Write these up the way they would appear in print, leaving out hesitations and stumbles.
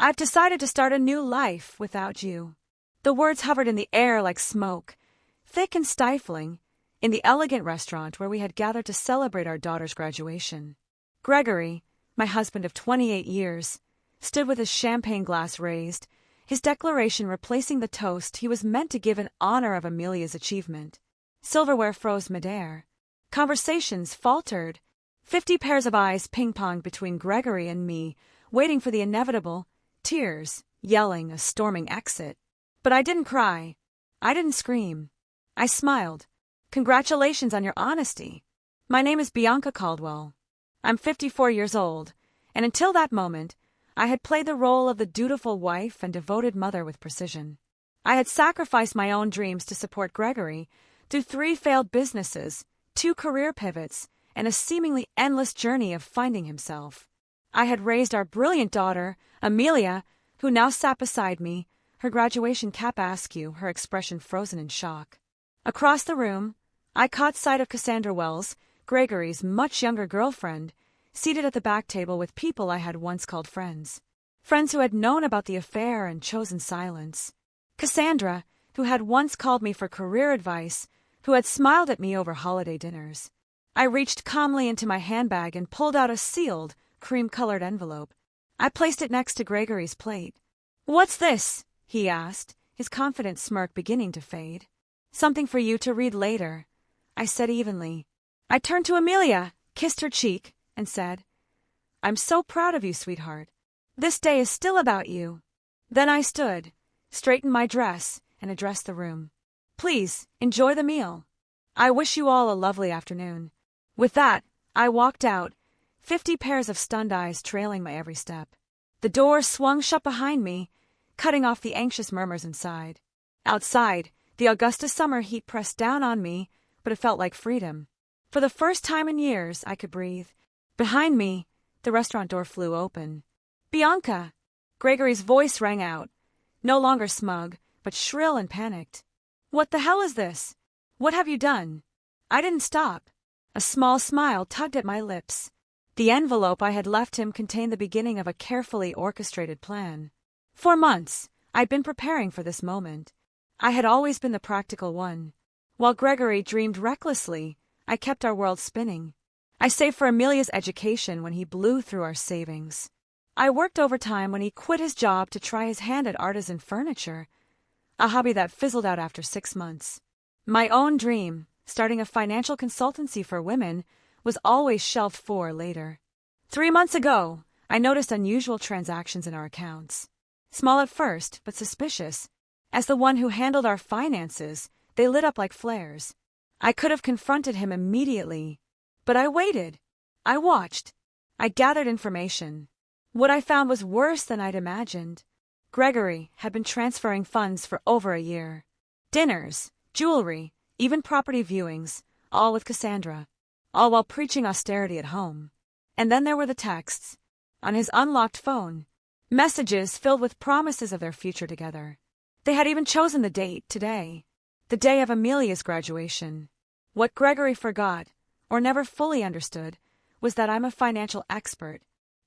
I've decided to start a new life without you. The words hovered in the air like smoke, thick and stifling, in the elegant restaurant where we had gathered to celebrate our daughter's graduation. Gregory, my husband of 28 years, stood with his champagne glass raised, his declaration replacing the toast he was meant to give in honor of Amelia's achievement. Silverware froze midair. Conversations faltered. 50 pairs of eyes ping-ponged between Gregory and me, waiting for the inevitable, tears, yelling, a storming exit. But I didn't cry. I didn't scream. I smiled. Congratulations on your honesty. My name is Bianca Caldwell. I'm 54 years old, and until that moment, I had played the role of the dutiful wife and devoted mother with precision. I had sacrificed my own dreams to support Gregory through 3 failed businesses, 2 career pivots, and a seemingly endless journey of finding himself. I had raised our brilliant daughter, Amelia, who now sat beside me, her graduation cap askew, her expression frozen in shock. Across the room, I caught sight of Cassandra Wells, Gregory's much younger girlfriend, seated at the back table with people I had once called friends. Friends who had known about the affair and chosen silence. Cassandra, who had once called me for career advice, who had smiled at me over holiday dinners. I reached calmly into my handbag and pulled out a sealed, cream-colored envelope. I placed it next to Gregory's plate. "What's this?" he asked, his confident smirk beginning to fade. "Something for you to read later," I said evenly. I turned to Amelia, kissed her cheek, and said, "I'm so proud of you, sweetheart. This day is still about you." Then I stood, straightened my dress, and addressed the room. "Please, enjoy the meal. I wish you all a lovely afternoon." With that, I walked out, 50 pairs of stunned eyes trailing my every step. The door swung shut behind me, cutting off the anxious murmurs inside. Outside, the Augusta summer heat pressed down on me, but it felt like freedom. For the first time in years, I could breathe. Behind me, the restaurant door flew open. "Bianca!" Gregory's voice rang out, no longer smug, but shrill and panicked. "What the hell is this? What have you done?" I didn't stop. A small smile tugged at my lips. The envelope I had left him contained the beginning of a carefully orchestrated plan. For months, I'd been preparing for this moment. I had always been the practical one. While Gregory dreamed recklessly, I kept our world spinning. I saved for Amelia's education when he blew through our savings. I worked overtime when he quit his job to try his hand at artisan furniture, a hobby that fizzled out after 6 months. My own dream, starting a financial consultancy for women, was always shelved for later. 3 months ago, I noticed unusual transactions in our accounts. Small at first, but suspicious. As the one who handled our finances, they lit up like flares. I could have confronted him immediately, but I waited. I watched. I gathered information. What I found was worse than I'd imagined. Gregory had been transferring funds for over a year. Dinners, jewelry, even property viewings, all with Cassandra, all while preaching austerity at home. And then there were the texts. On his unlocked phone, messages filled with promises of their future together. They had even chosen the date, today, the day of Amelia's graduation. What Gregory forgot, or never fully understood, was that I'm a financial expert.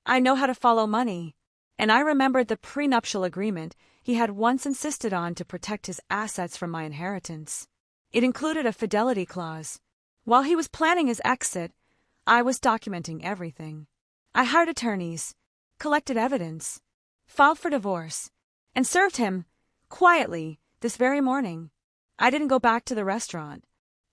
I know how to follow money, and I remembered the prenuptial agreement he had once insisted on to protect his assets from my inheritance. It included a fidelity clause. While he was planning his exit, I was documenting everything. I hired attorneys, collected evidence, filed for divorce, and served him, quietly, this very morning. I didn't go back to the restaurant.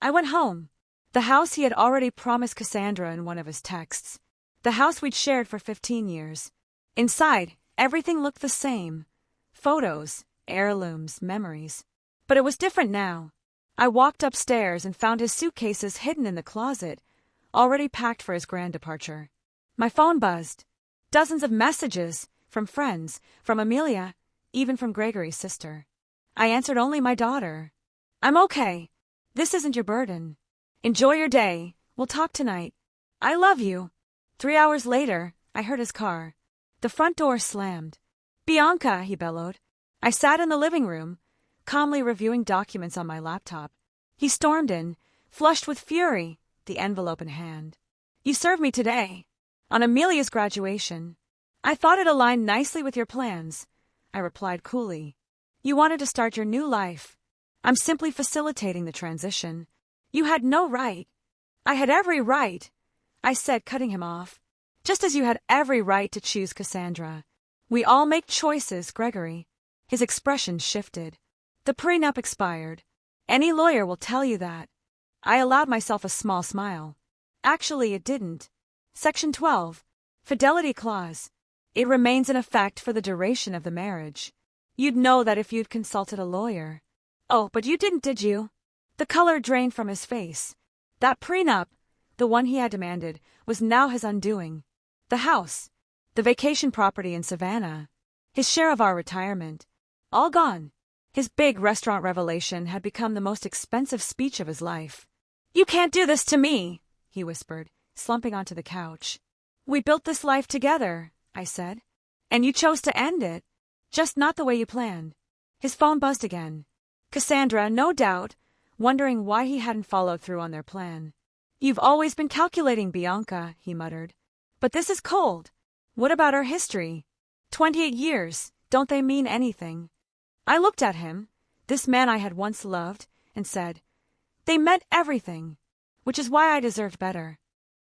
I went home. The house he had already promised Cassandra in one of his texts. The house we'd shared for 15 years. Inside, everything looked the same. Photos, heirlooms, memories. But it was different now. I walked upstairs and found his suitcases hidden in the closet, already packed for his grand departure. My phone buzzed. Dozens of messages, from friends, from Amelia, even from Gregory's sister. I answered only my daughter. "I'm okay. This isn't your burden. Enjoy your day. We'll talk tonight. I love you." 3 hours later, I heard his car. The front door slammed. "Bianca," he bellowed. I sat in the living room, calmly reviewing documents on my laptop. He stormed in, flushed with fury, the envelope in hand. "You served me today. On Amelia's graduation." I thought it aligned nicely with your plans, I replied coolly. You wanted to start your new life. I'm simply facilitating the transition. You had no right. I had every right, I said, cutting him off. Just as you had every right to choose Cassandra. We all make choices, Gregory. His expression shifted. The prenup expired. Any lawyer will tell you that. I allowed myself a small smile. Actually, it didn't. Section 12. Fidelity clause. It remains in effect for the duration of the marriage. You'd know that if you'd consulted a lawyer. Oh, but you didn't, did you? The color drained from his face. That prenup, the one he had demanded, was now his undoing. The house, the vacation property in Savannah, his share of our retirement, all gone. His big restaurant revelation had become the most expensive speech of his life. You can't do this to me, he whispered, slumping onto the couch. We built this life together, I said. And you chose to end it. Just not the way you planned. His phone buzzed again. Cassandra, no doubt, wondering why he hadn't followed through on their plan. You've always been calculating, Bianca, he muttered. But this is cold. What about our history? 28 years, don't they mean anything? I looked at him, this man I had once loved, and said, they meant everything, which is why I deserved better.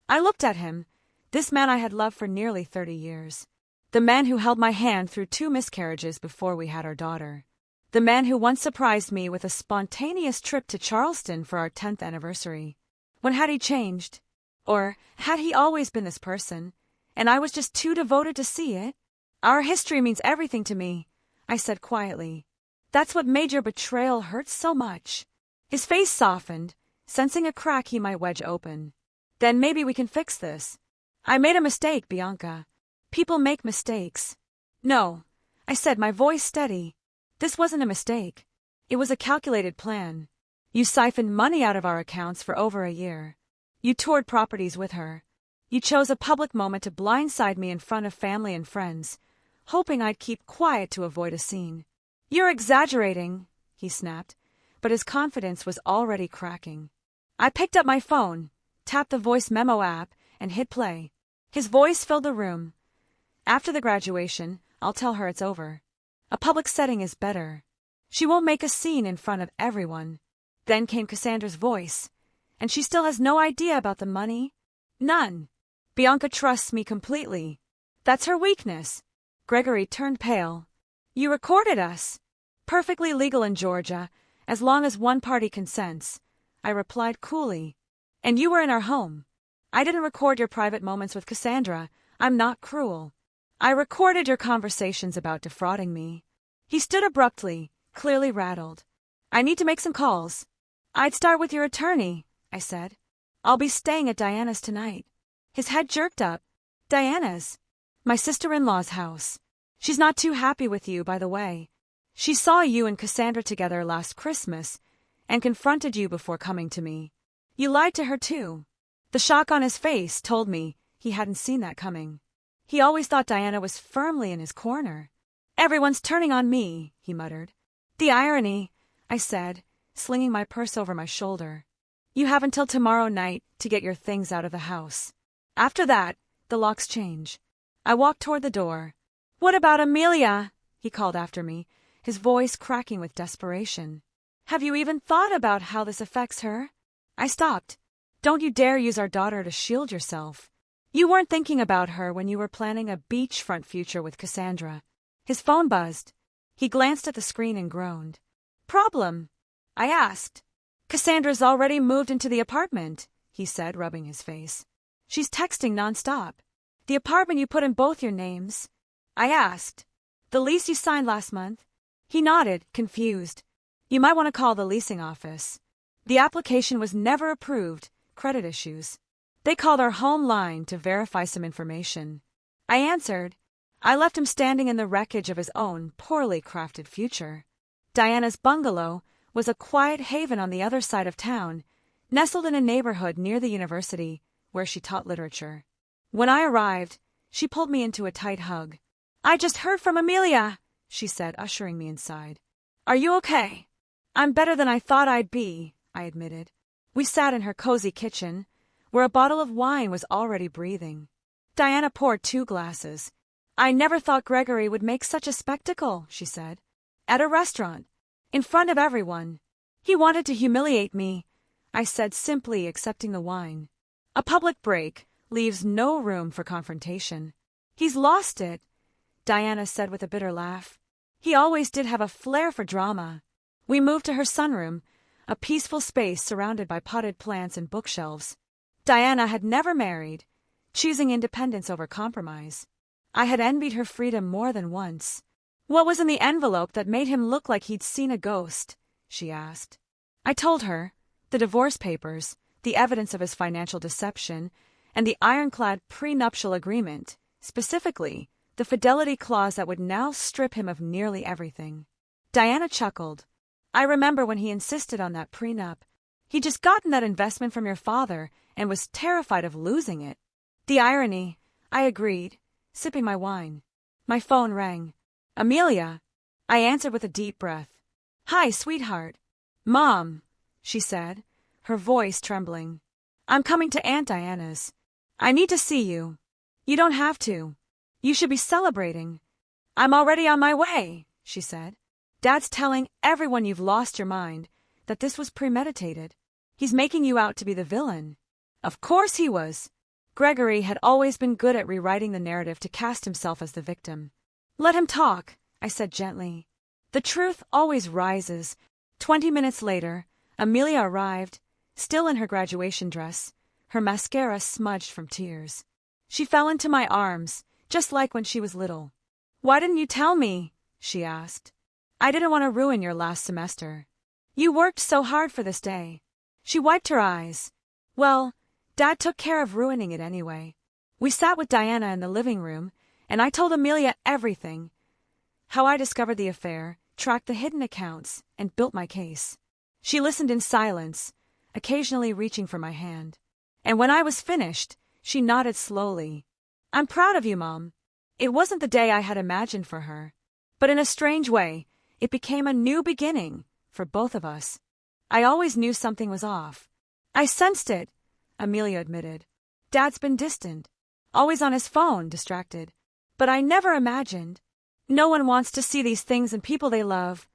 I looked at him, this man I had loved for nearly 30 years. The man who held my hand through 2 miscarriages before we had our daughter. The man who once surprised me with a spontaneous trip to Charleston for our 10th anniversary. When had he changed? Or had he always been this person, and I was just too devoted to see it? Our history means everything to me, I said quietly. That's what made your betrayal hurt so much. His face softened, sensing a crack he might wedge open. Then maybe we can fix this. I made a mistake, Bianca. People make mistakes. No, I said, my voice steady. This wasn't a mistake. It was a calculated plan. You siphoned money out of our accounts for over a year. You toured properties with her. You chose a public moment to blindside me in front of family and friends, hoping I'd keep quiet to avoid a scene. You're exaggerating, he snapped, but his confidence was already cracking. I picked up my phone, tapped the voice memo app, and hit play. His voice filled the room. After the graduation, I'll tell her it's over. A public setting is better. She won't make a scene in front of everyone. Then came Cassandra's voice. And she still has no idea about the money? None. Bianca trusts me completely. That's her weakness. Gregory turned pale. You recorded us. Perfectly legal in Georgia, as long as one party consents, I replied coolly. And you were in our home. I didn't record your private moments with Cassandra. I'm not cruel. I recorded your conversations about defrauding me. He stood abruptly, clearly rattled. I need to make some calls. I'd start with your attorney, I said. I'll be staying at Diana's tonight. His head jerked up. Diana's? My sister-in-law's house. She's not too happy with you, by the way. She saw you and Cassandra together last Christmas and confronted you before coming to me. You lied to her too. The shock on his face told me he hadn't seen that coming. He always thought Diana was firmly in his corner. Everyone's turning on me, he muttered. The irony, I said, slinging my purse over my shoulder. You have until tomorrow night to get your things out of the house. After that, the locks change. I walked toward the door. What about Amelia? He called after me, his voice cracking with desperation. Have you even thought about how this affects her? I stopped. Don't you dare use our daughter to shield yourself. You weren't thinking about her when you were planning a beachfront future with Cassandra. His phone buzzed. He glanced at the screen and groaned. Problem? I asked. Cassandra's already moved into the apartment, he said, rubbing his face. She's texting nonstop. The apartment you put in both your names? I asked. The lease you signed last month? He nodded, confused. You might want to call the leasing office. The application was never approved, credit issues. They called our home line to verify some information. I answered. I left him standing in the wreckage of his own poorly crafted future. Diana's bungalow was a quiet haven on the other side of town, nestled in a neighborhood near the university where she taught literature. When I arrived, she pulled me into a tight hug. I just heard from Amelia, she said, ushering me inside. Are you okay? I'm better than I thought I'd be, I admitted. We sat in her cozy kitchen, where a bottle of wine was already breathing. Diana poured 2 glasses. I never thought Gregory would make such a spectacle, she said. At a restaurant. In front of everyone. He wanted to humiliate me, I said, simply accepting the wine. A public break leaves no room for confrontation. He's lost it, Diana said with a bitter laugh. He always did have a flair for drama. We moved to her sunroom, a peaceful space surrounded by potted plants and bookshelves. Diana had never married, choosing independence over compromise. I had envied her freedom more than once. What was in the envelope that made him look like he'd seen a ghost? She asked. I told her. The divorce papers, the evidence of his financial deception, and the ironclad prenuptial agreement, specifically, the fidelity clause that would now strip him of nearly everything. Diana chuckled. I remember when he insisted on that prenup. He'd just gotten that investment from your father and was terrified of losing it. The irony, I agreed, sipping my wine. My phone rang. Amelia. I answered with a deep breath. Hi, sweetheart. Mom, she said, her voice trembling. I'm coming to Aunt Diana's. I need to see you. You don't have to. You should be celebrating. I'm already on my way, she said. Dad's telling everyone you've lost your mind, that this was premeditated. He's making you out to be the villain. Of course he was. Gregory had always been good at rewriting the narrative to cast himself as the victim. Let him talk, I said gently. The truth always rises. 20 minutes later, Amelia arrived, still in her graduation dress, her mascara smudged from tears. She fell into my arms, just like when she was little. Why didn't you tell me? She asked. I didn't want to ruin your last semester. You worked so hard for this day. She wiped her eyes. Well, Dad took care of ruining it anyway. We sat with Diana in the living room, and I told Amelia everything. How I discovered the affair, tracked the hidden accounts, and built my case. She listened in silence, occasionally reaching for my hand. And when I was finished, she nodded slowly. I'm proud of you, Mom. It wasn't the day I had imagined for her. But in a strange way, it became a new beginning for both of us. I always knew something was off. I sensed it, Amelia admitted. Dad's been distant, always on his phone, distracted. But I never imagined. No one wants to see these things in people they love,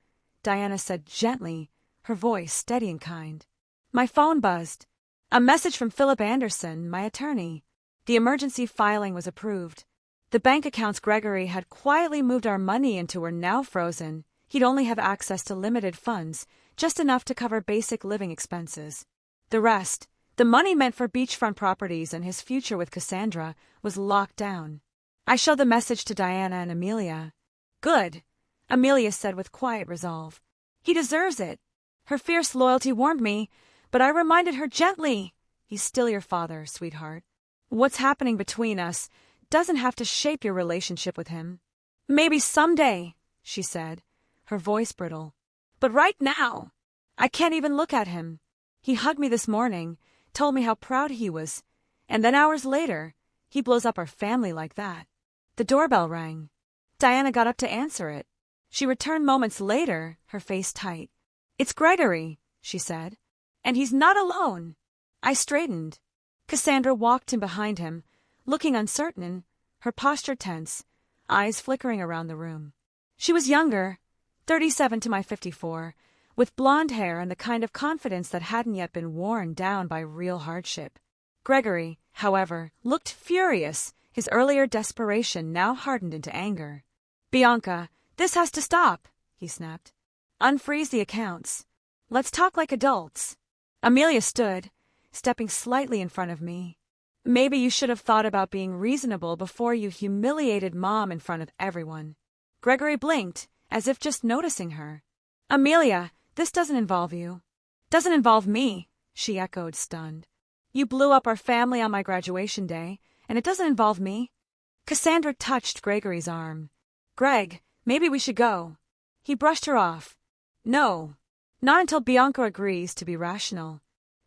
Diana said gently, her voice steady and kind. My phone buzzed. A message from Philip Anderson, my attorney. The emergency filing was approved. The bank accounts Gregory had quietly moved our money into were now frozen. He'd only have access to limited funds, just enough to cover basic living expenses. The rest, the money meant for beachfront properties and his future with Cassandra, was locked down. I showed the message to Diana and Amelia. Good, Amelia said with quiet resolve. He deserves it. Her fierce loyalty warmed me, but I reminded her gently, he's still your father, sweetheart. What's happening between us doesn't have to shape your relationship with him. Maybe someday, she said, her voice brittle. But right now, I can't even look at him. He hugged me this morning, told me how proud he was, and then hours later, he blows up our family like that. The doorbell rang. Diana got up to answer it. She returned moments later, her face tight. It's Gregory, she said. And he's not alone. I straightened. Cassandra walked in behind him, looking uncertain, her posture tense, eyes flickering around the room. She was younger, 37 to my 54, with blonde hair and the kind of confidence that hadn't yet been worn down by real hardship. Gregory, however, looked furious, his earlier desperation now hardened into anger. Bianca, this has to stop, he snapped. Unfreeze the accounts. Let's talk like adults. Amelia stood, stepping slightly in front of me. Maybe you should have thought about being reasonable before you humiliated Mom in front of everyone. Gregory blinked, as if just noticing her. Amelia, this doesn't involve you. Doesn't involve me, she echoed, stunned. You blew up our family on my graduation day, and it doesn't involve me. Cassandra touched Gregory's arm. Greg, maybe we should go. He brushed her off. No, not until Bianca agrees to be rational.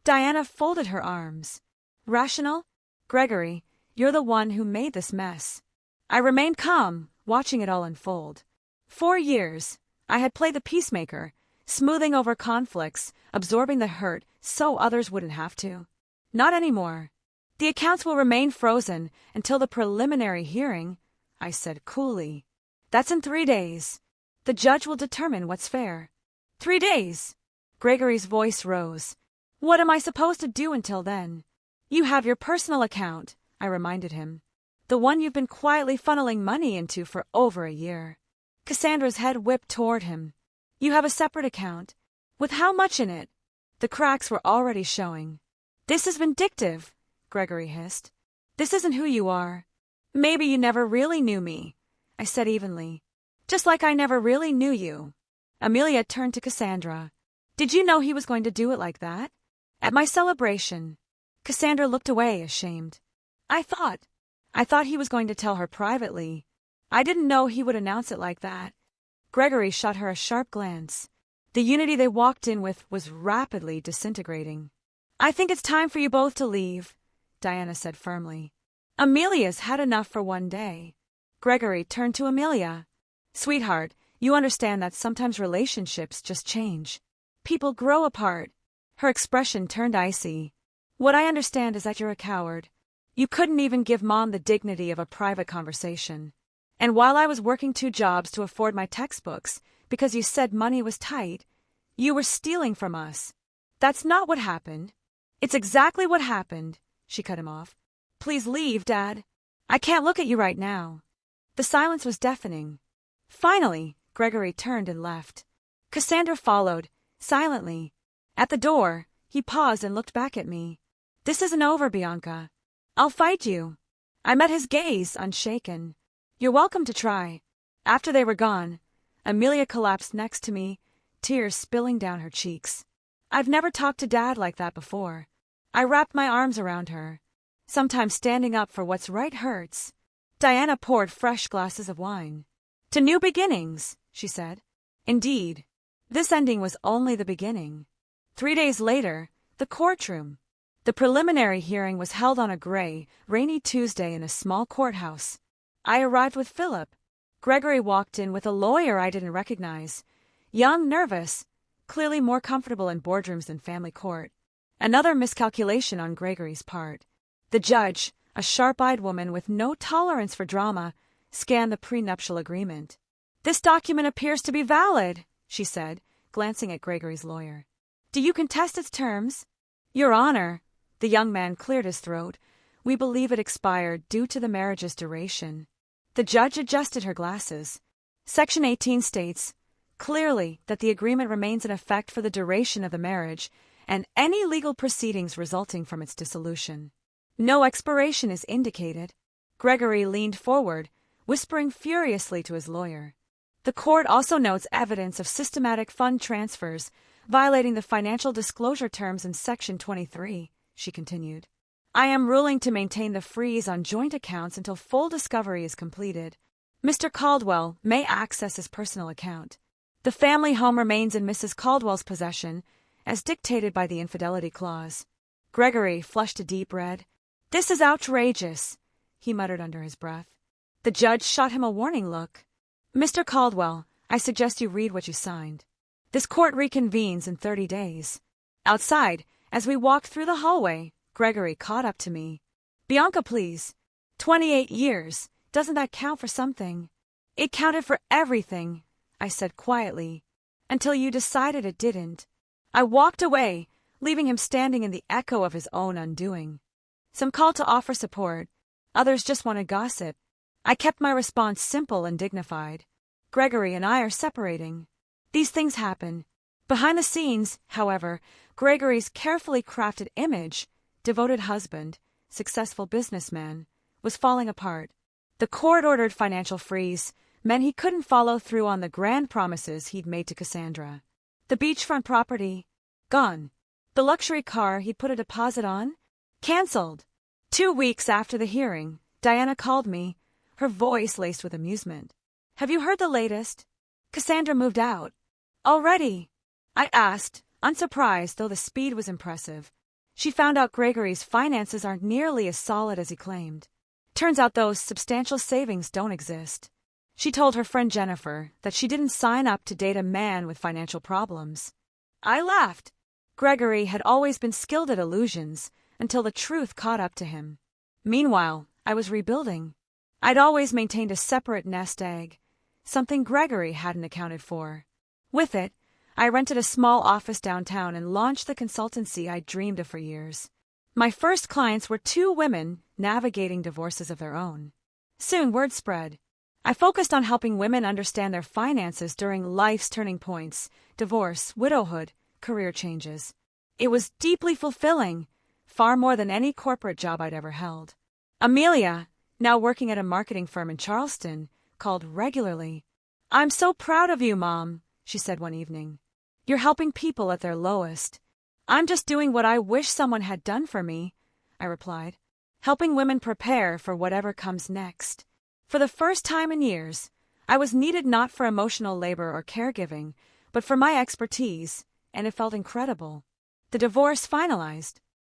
Diana folded her arms. Rational? Gregory, you're the one who made this mess. I remained calm, watching it all unfold. 4 years, I had played the peacemaker, smoothing over conflicts, absorbing the hurt so others wouldn't have to. Not anymore. The accounts will remain frozen until the preliminary hearing, I said coolly. That's in 3 days. The judge will determine what's fair. 3 days? Gregory's voice rose. What am I supposed to do until then? You have your personal account, I reminded him. The one you've been quietly funneling money into for over a year. Cassandra's head whipped toward him. You have a separate account. With how much in it? The cracks were already showing. This is vindictive, Gregory hissed. This isn't who you are. Maybe you never really knew me, I said evenly. Just like I never really knew you. Amelia turned to Cassandra. Did you know he was going to do it like that? At my celebration. Cassandra looked away, ashamed. I thought he was going to tell her privately. I didn't know he would announce it like that. Gregory shot her a sharp glance. The unity they walked in with was rapidly disintegrating. I think it's time for you both to leave, Diana said firmly. Amelia's had enough for one day. Gregory turned to Amelia. Sweetheart, you understand that sometimes relationships just change. People grow apart. Her expression turned icy. What I understand is that you're a coward. You couldn't even give Mom the dignity of a private conversation. And while I was working 2 jobs to afford my textbooks, because you said money was tight, you were stealing from us. That's not what happened. It's exactly what happened, she cut him off. Please leave, Dad. I can't look at you right now. The silence was deafening. Finally, Gregory turned and left. Cassandra followed, silently. At the door, he paused and looked back at me. This isn't over, Bianca. I'll fight you. I met his gaze, unshaken. You're welcome to try. After they were gone, Amelia collapsed next to me, tears spilling down her cheeks. I've never talked to Dad like that before. I wrapped my arms around her. Sometimes standing up for what's right hurts. Diana poured fresh glasses of wine. To new beginnings, she said. Indeed. This ending was only the beginning. 3 days later, the courtroom. The preliminary hearing was held on a gray, rainy Tuesday in a small courthouse. I arrived with Philip. Gregory walked in with a lawyer I didn't recognize. Young, nervous, clearly more comfortable in boardrooms than family court. Another miscalculation on Gregory's part. The judge, a sharp-eyed woman with no tolerance for drama, scanned the prenuptial agreement. This document appears to be valid, she said, glancing at Gregory's lawyer. Do you contest its terms? Your Honor, the young man cleared his throat. We believe it expired due to the marriage's duration. The judge adjusted her glasses. Section 18 states, clearly, that the agreement remains in effect for the duration of the marriage and any legal proceedings resulting from its dissolution. No expiration is indicated. Gregory leaned forward, whispering furiously to his lawyer. The court also notes evidence of systematic fund transfers, violating the financial disclosure terms in Section 23, she continued. I am ruling to maintain the freeze on joint accounts until full discovery is completed. Mr. Caldwell may access his personal account. The family home remains in Mrs. Caldwell's possession, as dictated by the infidelity clause. Gregory flushed a deep red. This is outrageous, he muttered under his breath. The judge shot him a warning look. Mr. Caldwell, I suggest you read what you signed. This court reconvenes in 30 days. Outside, as we walked through the hallway, Gregory caught up to me. Bianca, please. 28 years. Doesn't that count for something? It counted for everything, I said quietly, until you decided it didn't. I walked away, leaving him standing in the echo of his own undoing. Some called to offer support. Others just wanted gossip. I kept my response simple and dignified. Gregory and I are separating. These things happen. Behind the scenes, however, Gregory's carefully crafted image, devoted husband, successful businessman, was falling apart. The court-ordered financial freeze meant he couldn't follow through on the grand promises he'd made to Cassandra. The beachfront property, gone. The luxury car he'd put a deposit on, canceled. 2 weeks after the hearing, Diana called me, her voice laced with amusement. Have you heard the latest? Cassandra moved out. Already? I asked, unsurprised, though the speed was impressive. She found out Gregory's finances aren't nearly as solid as he claimed. Turns out those substantial savings don't exist. She told her friend Jennifer that she didn't sign up to date a man with financial problems. I laughed. Gregory had always been skilled at illusions until the truth caught up to him. Meanwhile, I was rebuilding. I'd always maintained a separate nest egg, something Gregory hadn't accounted for. With it, I rented a small office downtown and launched the consultancy I'd dreamed of for years. My first clients were two women navigating divorces of their own. Soon word spread. I focused on helping women understand their finances during life's turning points: divorce, widowhood, career changes. It was deeply fulfilling, far more than any corporate job I'd ever held. Amelia, now working at a marketing firm in Charleston, called regularly. "I'm so proud of you, Mom," she said one evening. "You're helping people at their lowest." "I'm just doing what I wish someone had done for me," I replied, helping women prepare for whatever comes next. For the first time in years, I was needed not for emotional labor or caregiving, but for my expertise, and it felt incredible. The divorce finalized.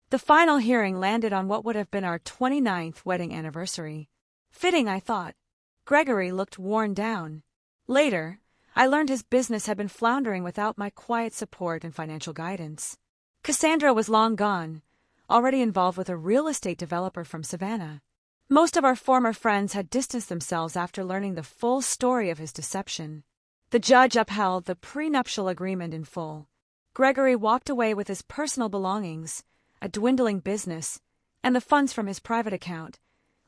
The final hearing landed on what would have been our 29th wedding anniversary. Fitting, I thought. Gregory looked worn down. Later, I learned his business had been floundering without my quiet support and financial guidance. Cassandra was long gone, already involved with a real estate developer from Savannah. Most of our former friends had distanced themselves after learning the full story of his deception. The judge upheld the prenuptial agreement in full. Gregory walked away with his personal belongings, a dwindling business, and the funds from his private account,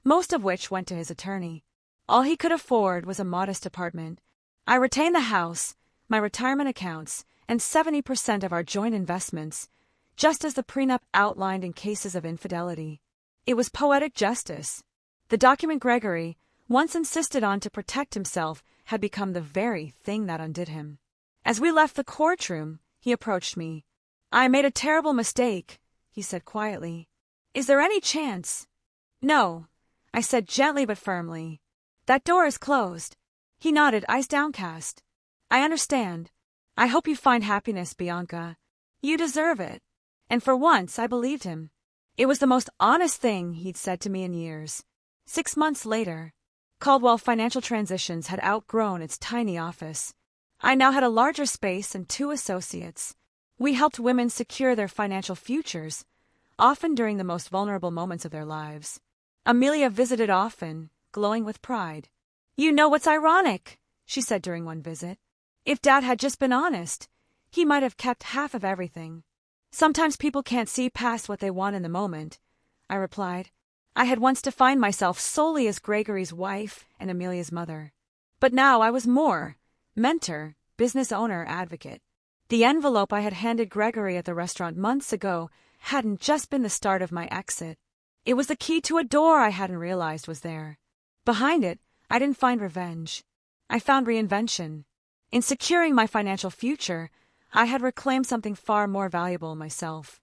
most of which went to his attorney. All he could afford was a modest apartment. I retained the house, my retirement accounts, and 70% of our joint investments, just as the prenup outlined in cases of infidelity. It was poetic justice. The document Gregory once insisted on to protect himself had become the very thing that undid him. As we left the courtroom, he approached me. "I made a terrible mistake," he said quietly. "Is there any chance?" "No," I said gently but firmly. "That door is closed." He nodded, eyes downcast. "I understand. I hope you find happiness, Bianca. You deserve it." And for once, I believed him. It was the most honest thing he'd said to me in years. 6 months later, Caldwell Financial Transitions had outgrown its tiny office. I now had a larger space and 2 associates. We helped women secure their financial futures, often during the most vulnerable moments of their lives. Amelia visited often, glowing with pride. "You know what's ironic?" she said during one visit. "If Dad had just been honest, he might have kept half of everything." "Sometimes people can't see past what they want in the moment," I replied. I had once defined myself solely as Gregory's wife and Amelia's mother. But now I was more: mentor, business owner, advocate. The envelope I had handed Gregory at the restaurant months ago hadn't just been the start of my exit. It was the key to a door I hadn't realized was there. Behind it, I didn't find revenge. I found reinvention. In securing my financial future, I had reclaimed something far more valuable in myself.